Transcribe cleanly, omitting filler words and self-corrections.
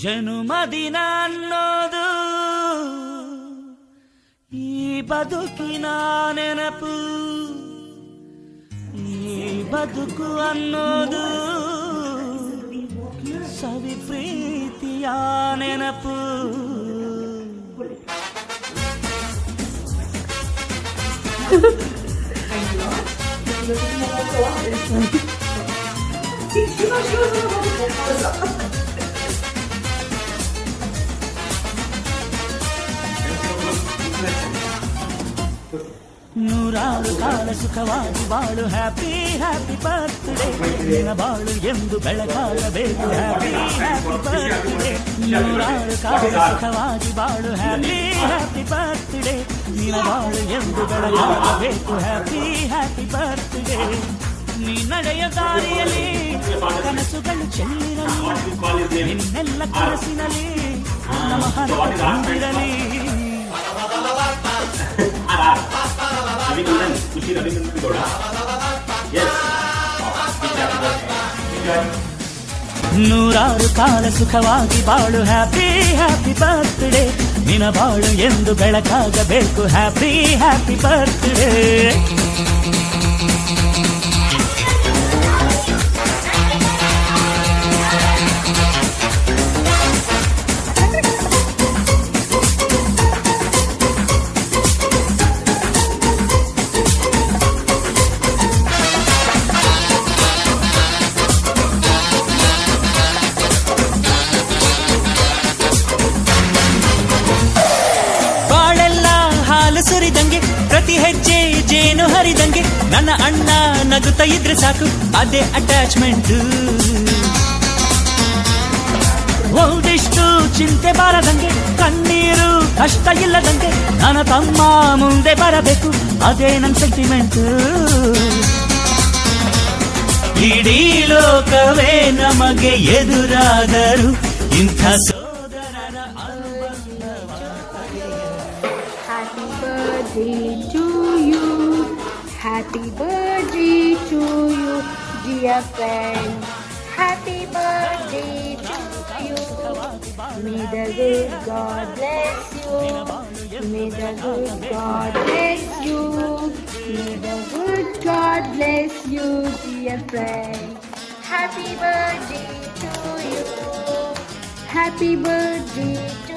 ಜನುಮದಿನ ಅನ್ನೋದು ಈ ಬದುಕಿನ ನೆನಪು, ಈ ಬದುಕು ಅನ್ನೋದು ಸವಿ ಪ್ರೀತಿಯ ನೆನಪು. ನೂರಾರು ಕಾಲ ಸುಖವಾಗಿ ಬಾಳು, ಹ್ಯಾಪಿ ಹ್ಯಾಪಿ ಬರ್ತ್ಡೇ. ನಿನ್ನ ಬಾಳು ಎಂದು ಬೆಳಕಾಗಬೇಕು, ಹ್ಯಾಪಿ ಹ್ಯಾಪಿ ಬರ್ತ್ಡೇ. ನೂರಾರು ಕಾಲ ಸುಖವಾಗಿ ಬಾಳು, ಹ್ಯಾಪಿ ಹ್ಯಾಪಿ ಬರ್ತ್ಡೇ. ನಿನ್ನ ಬಾಳು ಎಂದು ಬೆಳಕಾಗಬೇಕು, ಹ್ಯಾಪಿ ಹ್ಯಾಪಿ ಬರ್ತ್ಡೇ. ನೀ ನಡೆಯ ದಾರಿಯಲ್ಲಿ ಕನಸುಗಳು ಚೆಲ್ಲಿರಲಿ, ನಿನ್ನೆಲ್ಲ ಕನಸಿನಲ್ಲಿ ನಮ್ಮ ಹರಕೆ ತುಂಬಿರಲಿ. ನೂರಾರು ಕಾಲ ಸುಖವಾಗಿ ಬಾಳು, ಹ್ಯಾಪಿ ಹ್ಯಾಪಿ ಬರ್ತ್ಡೇ. ನಿನ್ನ ಬಾಳು ಎಂದು ಬೆಳಕಾಗಬೇಕು, ಹ್ಯಾಪಿ ಹ್ಯಾಪಿ ಬರ್ತ್ಡೇ. ಸುರಿದಂಗೆ ಪ್ರತಿ ಹೆಜ್ಜೆ ಜೇನು ಹರಿದಂಗೆ, ನನ್ನ ಅಣ್ಣ ನಗುತ್ತಾ ಇದ್ರೆ ಸಾಕು, ಅದೇ ಅಟ್ಯಾಚ್ಮೆಂಟ್. ಒಂದಿಷ್ಟು ಚಿಂತೆ ಬಾರದಂಗೆ, ಕಣ್ಣೀರು ಕಷ್ಟ ಇಲ್ಲದಂಗೆ, ನನ್ನ ತಮ್ಮ ಮುಂದೆ ಬರಬೇಕು, ಅದೇ ನನ್ನ ಸೆಂಟಿಮೆಂಟ್. ಇಡೀ ಲೋಕವೇ ನಮಗೆ ಎದುರಾದರು ಇಂಥ ಸೋದರರ ಅನುಬಂಧವ. Happy birthday to you, happy birthday to you, dear friend. Happy birthday to you. May the good God bless you. May the good God bless you. May the good God bless you, dear friend. Happy birthday to you. Happy birthday to